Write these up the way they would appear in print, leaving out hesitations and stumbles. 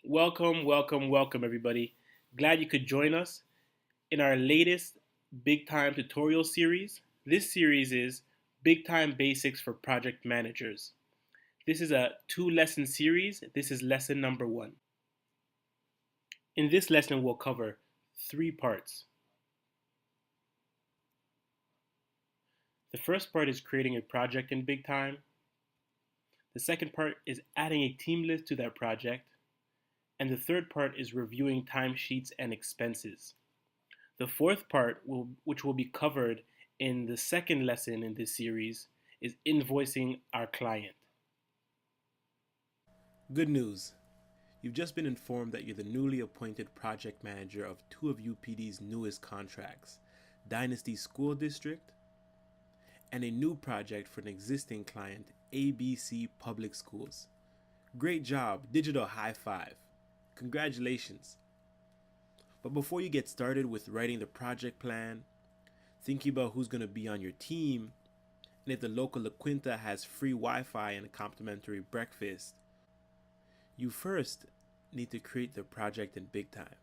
Welcome, everybody. Glad you could join us in our latest Big Time tutorial series. This series is Big Time Basics for Project Managers. This is a 2-lesson series. This is lesson number 1. In this lesson, we'll cover 3 parts. The first part is creating a project in Big Time. The second part is adding a team list to that project. And the third part is reviewing timesheets and expenses. The fourth part, which will be covered in the second lesson in this series, is invoicing our client. Good news. You've just been informed that you're the newly appointed project manager of 2 of UPD's newest contracts, Dynasty School District and a new project for an existing client, ABC Public Schools. Great job, digital high five. Congratulations. But before you get started with writing the project plan, thinking about who's going to be on your team, and if the local La Quinta has free Wi-Fi and a complimentary breakfast, you first need to create the project in Big Time.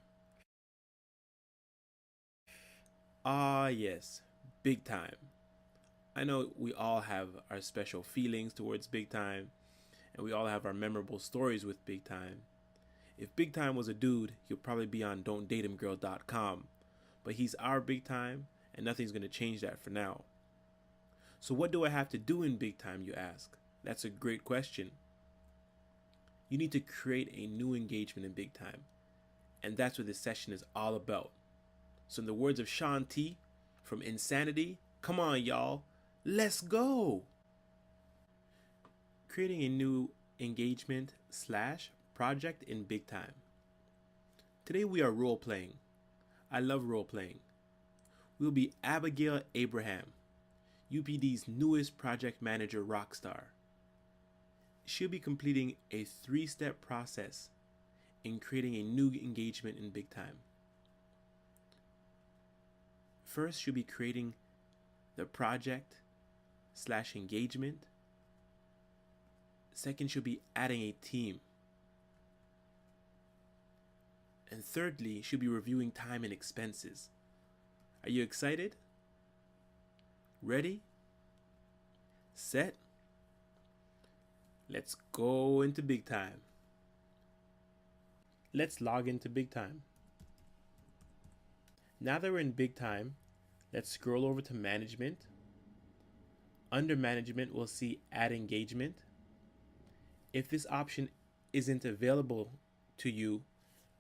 Ah yes, Big Time. I know we all have our special feelings towards Big Time, and we all have our memorable stories with Big Time. If Big Time was a dude, he'll probably be on don'tdateHimGirl.com. But he's our Big Time, and nothing's going to change that for now. So what do I have to do in Big Time, you ask? That's a great question. You need to create a new engagement in Big Time. And that's what this session is all about. So in the words of Sean T. from Insanity, come on y'all, let's go! Creating a new engagement / project in Big Time. Today we are role playing. I love role playing. We'll be Abigail Abraham, UPD's newest project manager rockstar. She'll be completing a 3-step process in creating a new engagement in Big Time. First, she'll be creating the project / engagement. Second, she'll be adding a team. And thirdly, she'll be reviewing time and expenses. Are you excited? Ready? Set? Let's go into Big Time. Let's log into Big Time. Now that we're in Big Time, let's scroll over to Management. Under Management, we'll see Add Engagement. If this option isn't available to you,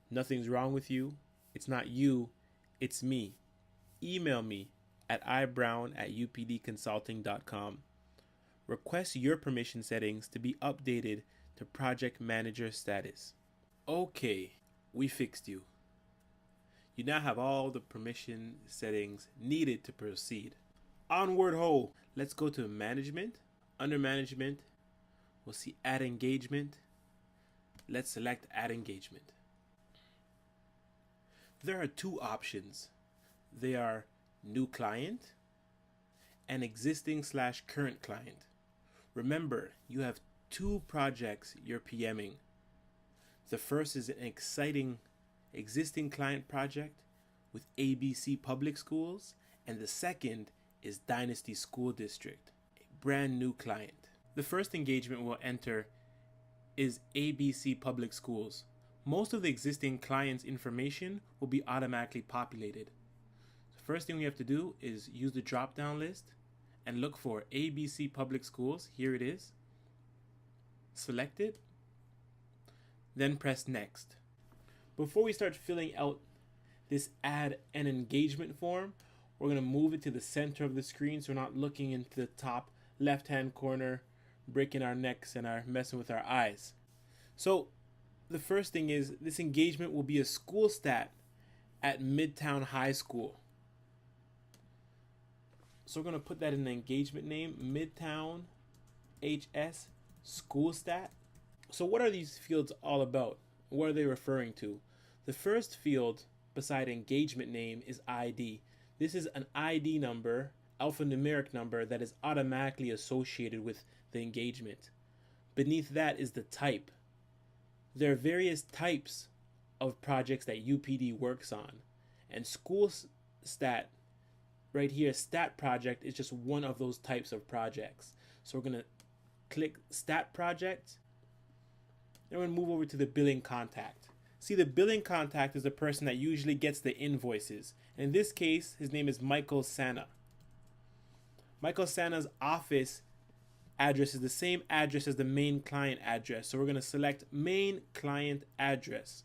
nothing's wrong with you. It's not you, it's me. Email me at ibrown@updconsulting.com. Request your permission settings to be updated to project manager status. Okay, we fixed you. You now have all the permission settings needed to proceed. Onward ho! Let's go to Management. Under Management, we'll see Add Engagement. Let's select Add Engagement. There are 2 options. They are New Client and Existing / Current Client. Remember, you have 2 projects you're PMing. The first is an exciting existing client project with ABC Public Schools, and the second is Dynasty School District, a brand new client. The first engagement we'll enter is ABC Public Schools. Most of the existing clients' information will be automatically populated. The first thing we have to do is use the drop-down list and look for ABC Public Schools. Here it is. Select it, then press Next. Before we start filling out this add an engagement form, we're going to move it to the center of the screen so we're not looking into the top left-hand corner, breaking our necks and messing with our eyes. So the first thing is this engagement will be a school stat at Midtown High School. So we're going to put that in the engagement name, Midtown HS School Stat. So what are these fields all about? What are they referring to? The first field beside engagement name is ID. This is an ID number, alphanumeric number, that is automatically associated with the engagement. Beneath that is the type. There are various types of projects that UPD works on, and school stat right here, stat project, is just one of those types of projects. So we're going to click stat project, and we're going to move over to the billing contact. See, the billing contact is the person that usually gets the invoices. In this case, his name is Michael Sana. Michael Sana's office address is the same address as the main client address. So we're going to select main client address.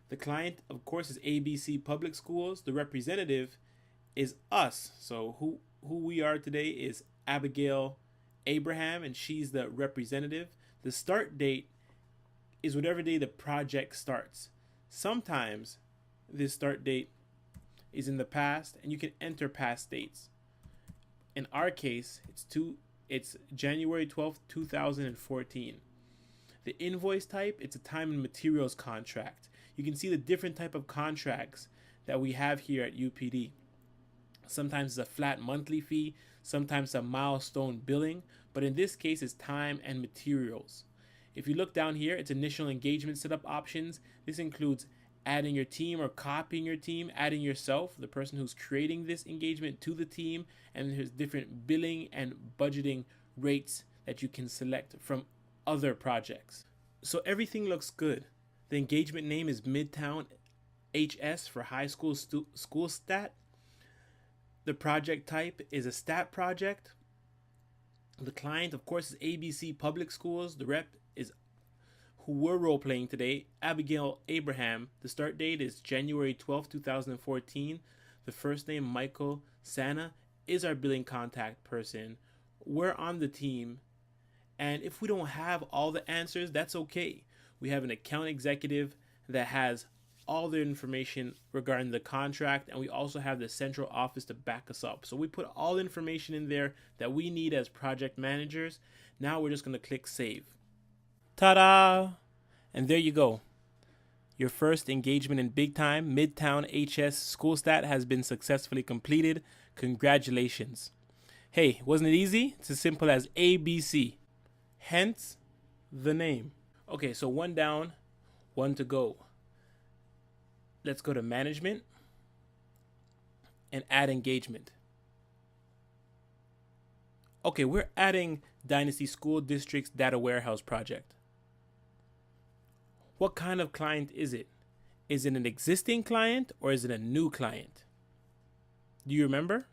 The client, of course, is ABC Public Schools. The representative is us. So who we are today is Abigail Abraham, and she's the representative. The start date is whatever day the project starts. Sometimes this start date is in the past, and you can enter past dates. In our case, it's January 12th, 2014. The invoice type, it's a time and materials contract. You can see the different type of contracts that we have here at UPD. Sometimes it's a flat monthly fee, sometimes a milestone billing, but in this case it's time and materials. If you look down here, it's initial engagement setup options. This includes adding your team or copying your team, adding yourself, the person who's creating this engagement, to the team, and there's different billing and budgeting rates that you can select from other projects. So everything looks good. The engagement name is Midtown HS for high school school stat. The project type is a stat project. The client, of course, is ABC Public Schools. The rep is who we're role playing today, Abigail Abraham. The start date is January 12, 2014. The first name, Michael Sana, is our billing contact person. We're on the team, and if we don't have all the answers, that's okay. We have an account executive that has all the information regarding the contract, and we also have the central office to back us up. So we put all the information in there that we need as project managers. Now we're just going to click save. Ta-da! And there you go. Your first engagement in BigTime, Midtown HS School Stat, has been successfully completed. Congratulations. Hey, wasn't it easy? It's as simple as ABC. Hence the name. Okay, so one down, one to go. Let's go to management and add engagement. Okay, we're adding Dynasty School District's data warehouse project. What kind of client is it? Is it an existing client or is it a new client? Do you remember?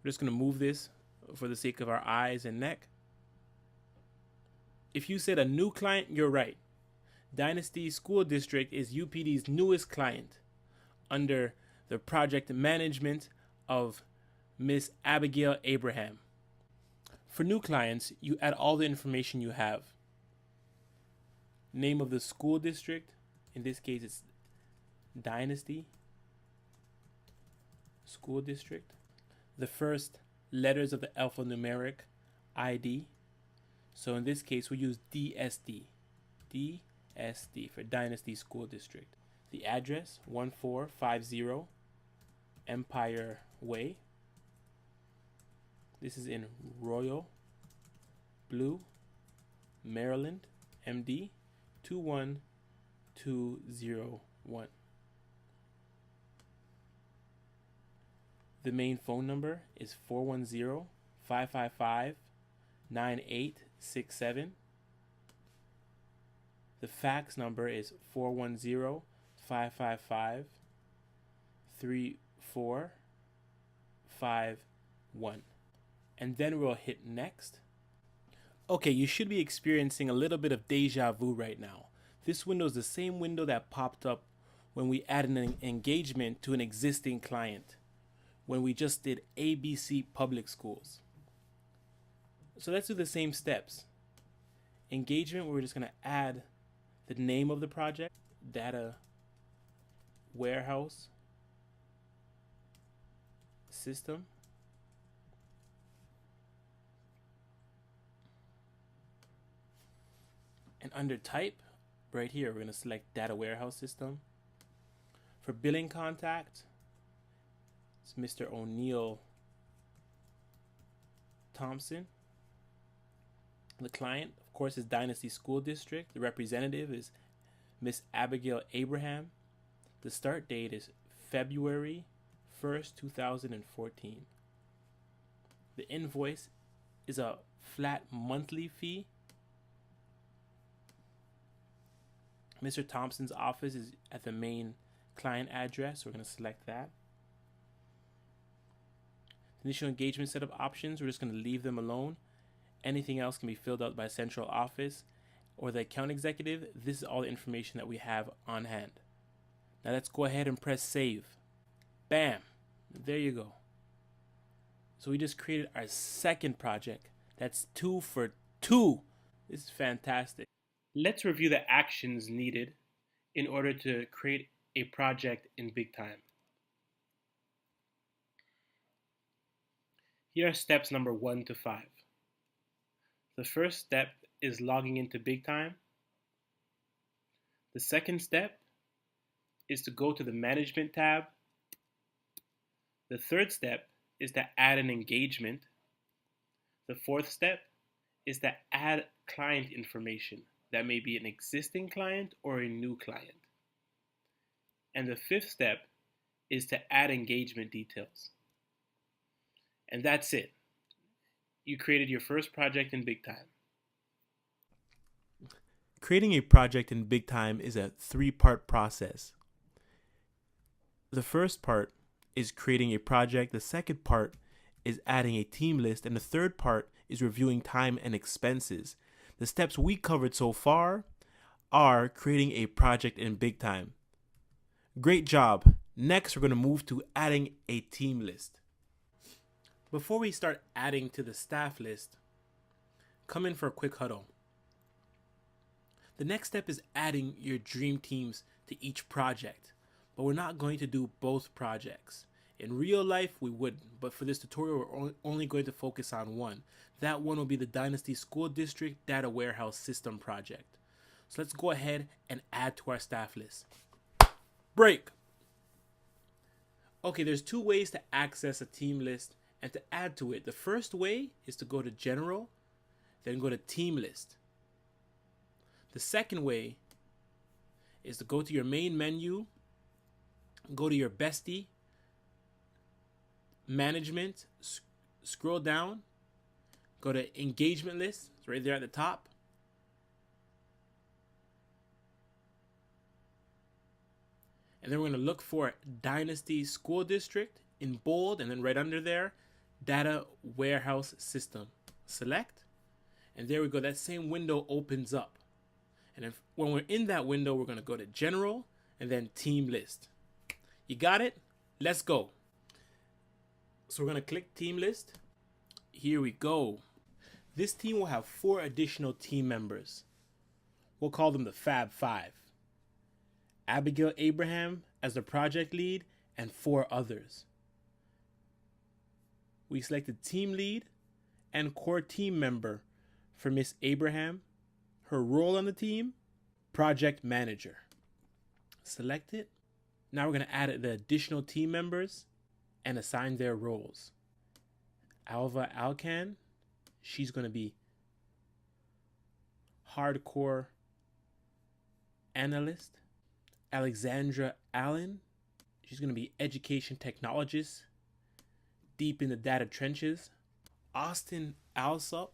We're just going to move this for the sake of our eyes and neck. If you said a new client, you're right. Dynasty School District is UPD's newest client under the project management of Miss Abigail Abraham. For new clients, you add all the information you have. Name of the school district, in this case it's Dynasty School District. The first letters of the alphanumeric ID. So in this case we use DSD. DSD for Dynasty School District. The address 1450 Empire Way. This is in Royal Blue, Maryland, MD 21201. The main phone number is 410-555-9867. The fax number is 410-555-3451. And then we'll hit next. Okay, you should be experiencing a little bit of deja vu right now. This window is the same window that popped up when we added an engagement to an existing client, when we just did ABC Public Schools. So let's do the same steps. Engagement, we're just going to add the name of the project, data warehouse system. And under type, right here, we're going to select data warehouse system. For billing contact, it's Mr. O'Neill Thompson. The client, of course, is Dynasty School District. The representative is Miss Abigail Abraham. The start date is February 1st, 2014. The invoice is a flat monthly fee. Mr. Thompson's office is at the main client address. We're going to select that. Initial engagement setup options, we're just going to leave them alone. Anything else can be filled out by central office or the account executive. This is all the information that we have on hand. Now let's go ahead and press save. Bam! There you go. So we just created our second project. That's 2 for 2. This is fantastic. Let's review the actions needed in order to create a project in BigTime. Here are steps number 1 to 5. The first step is logging into BigTime. The second step is to go to the Management tab. The third step is to add an engagement. The fourth step is to add client information. That may be an existing client or a new client. And the fifth step is to add engagement details. And that's it. You created your first project in BigTime. Creating a project in BigTime is a 3-part process. The first part is creating a project. The second part is adding a team list. And the third part is reviewing time and expenses. The steps we covered so far are creating a project in BigTime. Great job. Next, we're going to move to adding a team list. Before we start adding to the staff list, come in for a quick huddle. The next step is adding your dream teams to each project, but we're not going to do both projects. In real life, we wouldn't, but for this tutorial, we're only going to focus on one. That one will be the Dynasty School District Data Warehouse System project. So let's go ahead and add to our staff list. Break! Okay, there's 2 ways to access a team list and to add to it. The first way is to go to General, then go to Team List. The second way is to go to your main menu, go to your Bestie, Management, scroll down, go to Engagement List, it's right there at the top. And then we're going to look for Dynasty School District in bold, and then right under there, Data Warehouse System. Select, and there we go. That same window opens up. And if, when we're in that window, we're going to go to General and then Team List. You got it? Let's go. So we're going to click Team List. Here we go. This team will have 4 additional team members. We'll call them the Fab 5. Abigail Abraham as the project lead and 4 others. We selected team lead and core team member for Miss Abraham. Her role on the team, project manager. Select it. Now we're going to add the additional team members and assign their roles. Alva Alcan, she's going to be hardcore analyst. Alexandra Allen, she's going to be education technologist, deep in the data trenches. Austin Alsop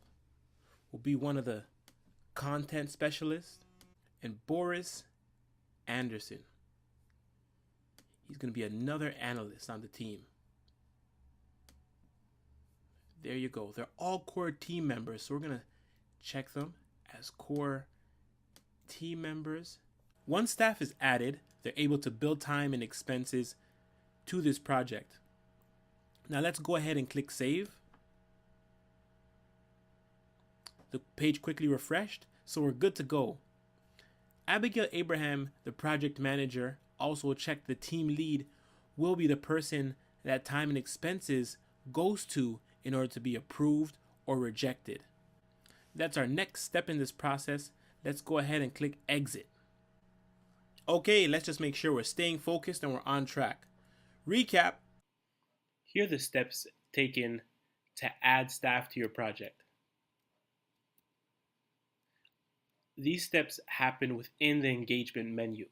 will be one of the content specialists. And Boris Anderson, he's going to be another analyst on the team. There you go. They're all core team members, so we're going to check them as core team members. Once staff is added, they're able to build time and expenses to this project. Now let's go ahead and click save. The page quickly refreshed, so we're good to go. Abigail Abraham, the project manager, also checked the team lead will be the person that time and expenses goes to in order to be approved or rejected. That's our next step in this process. Let's go ahead and click exit. Okay, let's just make sure we're staying focused and we're on track. Recap. Here are the steps taken to add staff to your project. These steps happen within the engagement menu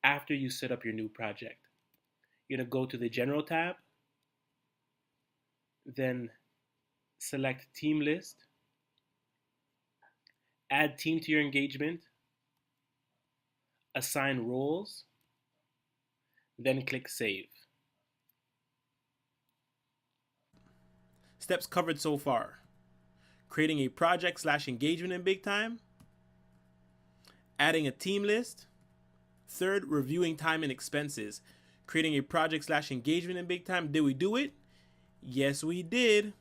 after you set up your new project. You're going to go to the General tab, then select Team List, add team to your engagement, assign roles, then click Save. Steps covered so far: creating a project/engagement in BigTime, adding a team list, third, reviewing time and expenses, creating a project/engagement in BigTime. Did we do it? Yes, we did.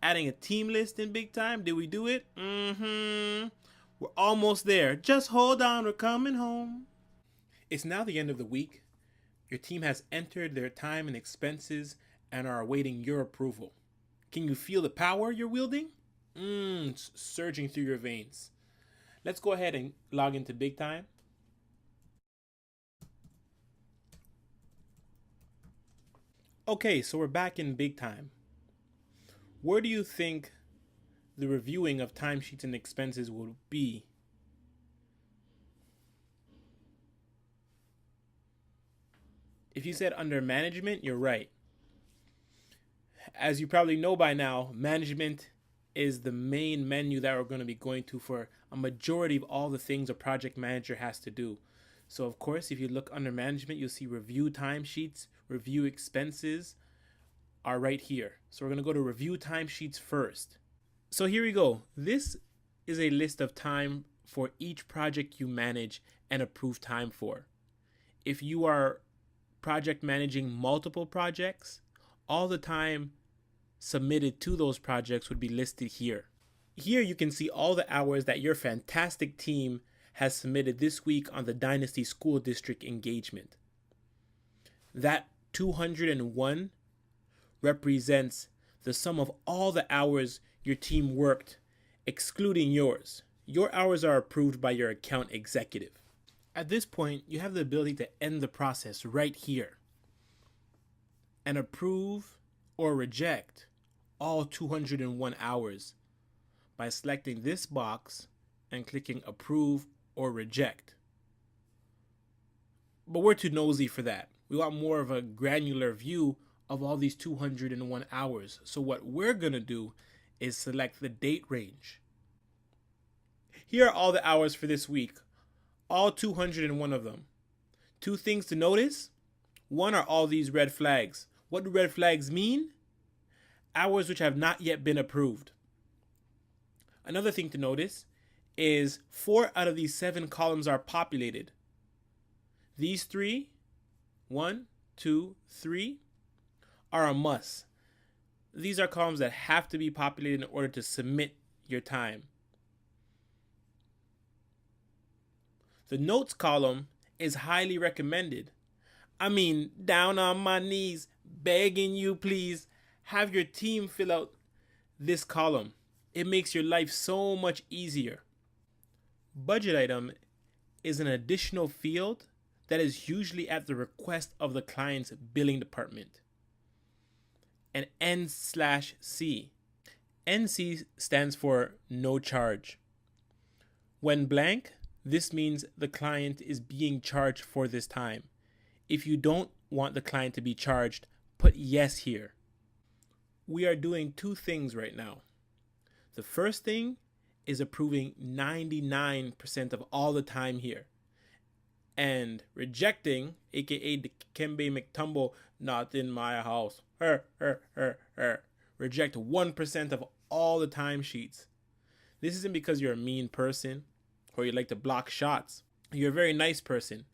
Adding a team list in BigTime. Did we do it? We're almost there. Just hold on, we're coming home. It's now the end of the week. Your team has entered their time and expenses and are awaiting your approval. Can you feel the power you're wielding? It's surging through your veins. Let's go ahead and log into BigTime. Okay, so we're back in BigTime. Where do you think the reviewing of timesheets and expenses will be? If you said under management, you're right. As you probably know by now, management is the main menu that we're going to be going to for a majority of all the things a project manager has to do. So of course, if you look under management, you'll see review timesheets, review expenses are right here. So we're going to go to review timesheets first. So here we go. This is a list of time for each project you manage and approve time for. If you are project managing multiple projects, all the time submitted to those projects would be listed here. Here you can see all the hours that your fantastic team has submitted this week on the Dynasty School District engagement. That 201 represents the sum of all the hours your team worked, excluding yours. Your hours are approved by your account executive. At this point, you have the ability to end the process right here and approve or reject all 201 hours by selecting this box and clicking approve or reject. But we're too nosy for that. We want more of a granular view of all these 201 hours. So what we're going to do is select the date range. Here are all the hours for this week, all 201 of them. Two things to notice. One are all these red flags. What do red flags mean? Hours which have not yet been approved. Another thing to notice is 4 out of these 7 columns are populated. These 3, 1, 2, 3, are a must. These are columns that have to be populated in order to submit your time. The notes column is highly recommended. I mean, down on my knees, begging you, please, have your team fill out this column. It makes your life so much easier. Budget item is an additional field that is usually at the request of the client's billing department. And N/C. NC stands for no charge. When blank, this means the client is being charged for this time. If you don't want the client to be charged, put yes here. We are doing 2 things right now. The first thing is approving 99% of all the time here. And rejecting, aka the Kembe McTumble, not in my house. Reject 1% of all the timesheets. This isn't because you're a mean person or you like to block shots. You're a very nice person.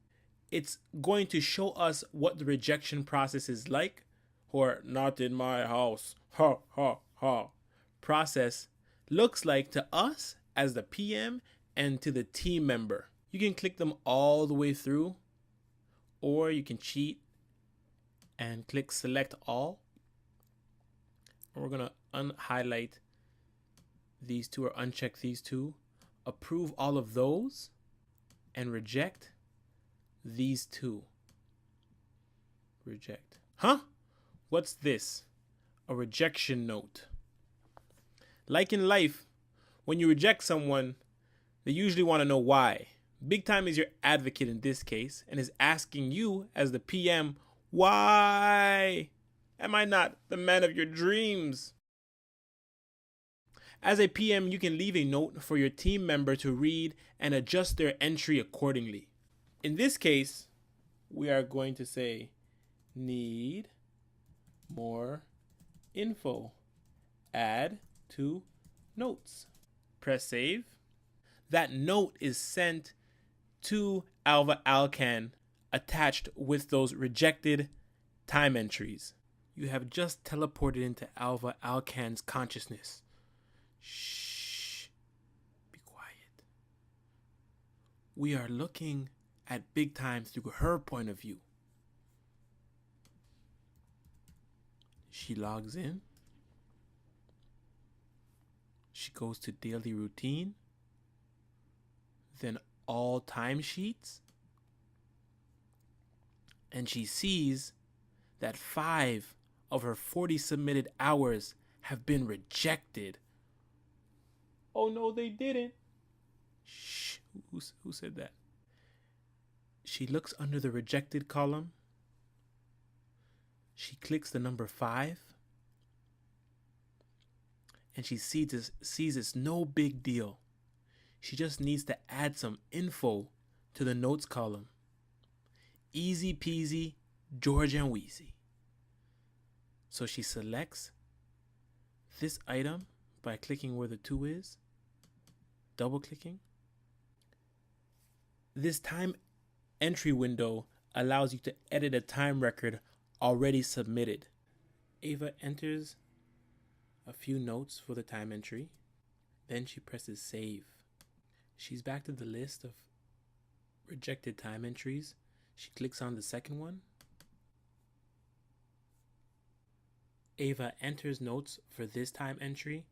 It's going to show us what the rejection process is like, or not in my house, process looks like to us as the PM and to the team member. You can click them all the way through, or you can cheat and click select all. And we're going to unhighlight these 2 or uncheck these 2, approve all of those, and reject these 2. Reject. Huh? What's this? A rejection note. Like in life, when you reject someone, They usually want to know why. BigTime is your advocate in this case and is asking you, as the PM, why am I not the man of your dreams? As a PM, you can leave a note for your team member to read and adjust their entry accordingly. In this case, we are going to say, need more info. Add to notes. Press save. That note is sent to Alva Alcan attached with those rejected time entries. You have just teleported into Alva Alcan's consciousness. Shh. Be quiet. We are looking at BigTime through her point of view. She logs in. She goes to daily routine. Then all timesheets. And she sees that 5 of her 40 submitted hours have been rejected. Oh no, they didn't. Shh. Who said that? She looks under the rejected column. She clicks the number 5. And she sees it's no big deal. She just needs to add some info to the notes column. Easy peasy, George and Wheezy. So she selects this item by clicking where the 2 is, double clicking. This time entry window allows you to edit a time record already submitted. Ava enters a few notes for the time entry. Then she presses save. She's back to the list of rejected time entries. She clicks on the second one. Ava enters notes for this time entry.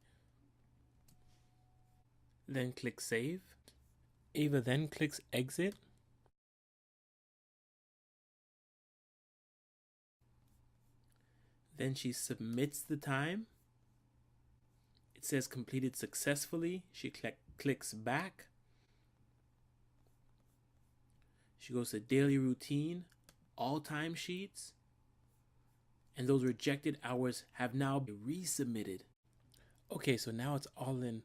Then clicks save. Ava then clicks exit. Then she submits the time. It says completed successfully. She clicks back. She goes to daily routine, all timesheets, and those rejected hours have now been resubmitted. Okay, so now it's all in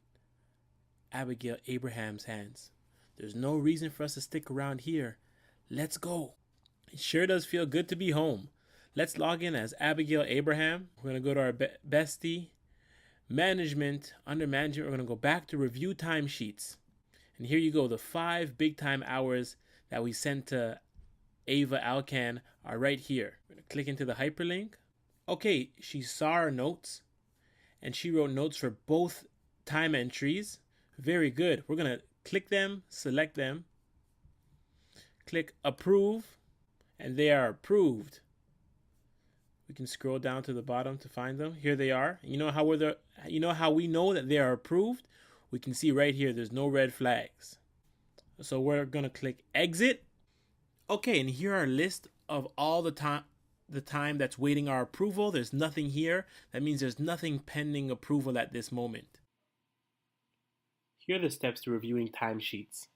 Abigail Abraham's hands. There's no reason for us to stick around here. Let's go. It sure does feel good to be home. Let's log in as Abigail Abraham. We're going to go to our bestie. Management. Under management, we're going to go back to review timesheets. And here you go. The 5 BigTime hours that we sent to Ava Alcan are right here. We're going to click into the hyperlink. Okay, she saw our notes. And she wrote notes for both time entries. Very good. We're going to click them, select them. Click approve. And they are approved. We can scroll down to the bottom to find them. Here they are. You know how we know that they are approved? We can see right here there's no red flags. So we're going to click exit. Okay, and here are a list of all the time that's waiting our approval. There's nothing here. That means there's nothing pending approval at this moment. Here are the steps to reviewing timesheets.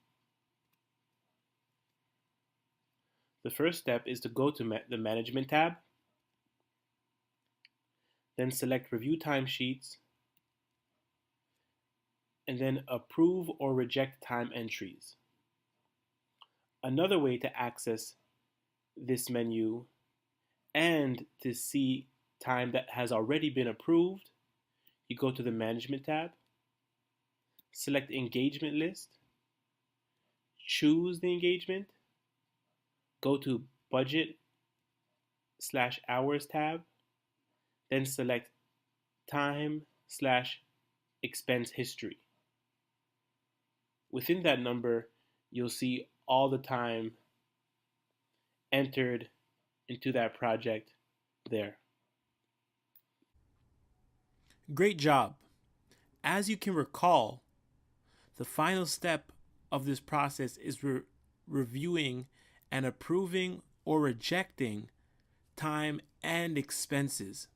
The first step is to go to the Management tab. Then select Review Timesheets. And then Approve or Reject Time Entries. Another way to access this menu and to see time that has already been approved, you go to the Management tab, select Engagement List, choose the engagement, go to Budget/Hours tab, then select Time/Expense History. Within that number, you'll see all the time entered into that project there. Great job. As you can recall, the final step of this process is reviewing and approving or rejecting time and expenses.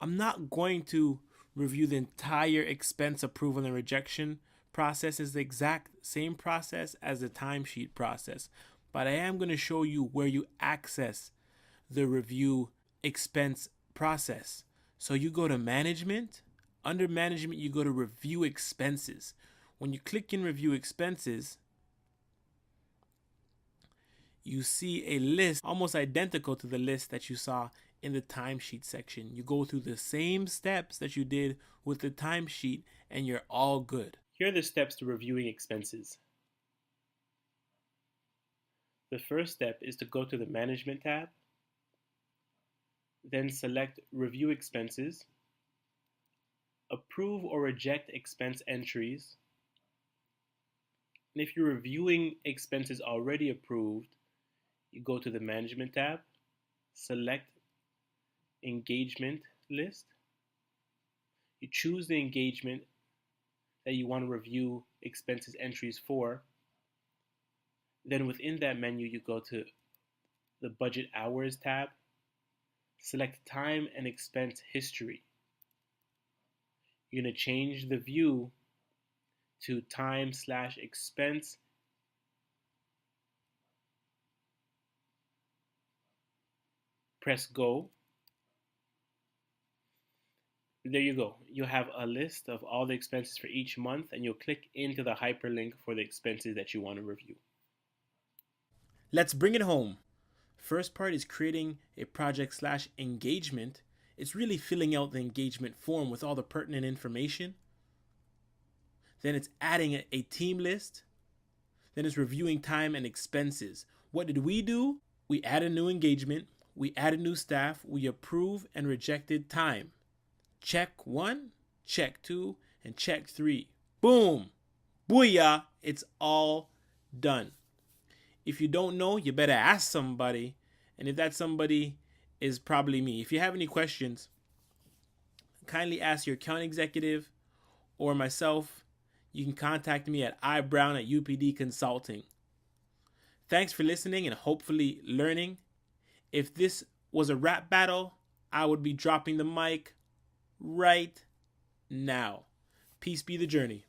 I'm not going to review the entire expense approval and rejection process is the exact same process as the timesheet process, but I am going to show you where you access the review expense process. So you go to management. Under management, you go to review expenses. When you click in review expenses, you see a list almost identical to the list that you saw in the timesheet section. You go through the same steps that you did with the timesheet and you're all good. Here are the steps to reviewing expenses. The first step is to go to the Management tab, then select Review Expenses, approve or reject expense entries. And if you're reviewing expenses already approved, you go to the Management tab, select Engagement List. You choose the engagement that you want to review expenses entries for. Then within that menu, you go to the Budget Hours tab, select Time and Expense History. You're going to change the view to time/expense. Press go. There you go. You'll have a list of all the expenses for each month, and you'll click into the hyperlink for the expenses that you want to review. Let's bring it home. First part is creating a project/engagement. It's really filling out the engagement form with all the pertinent information. Then it's adding a team list. Then it's reviewing time and expenses. What did we do? We added a new engagement. We added new staff. We approved and rejected time. Check 1, check 2, and check 3. Boom! Booyah! It's all done. If you don't know, you better ask somebody. And if that somebody is probably me. If you have any questions, kindly ask your account executive or myself. You can contact me at ibrown@UPD Consulting. Thanks for listening and hopefully learning. If this was a rap battle, I would be dropping the mic right now. Peace be the journey.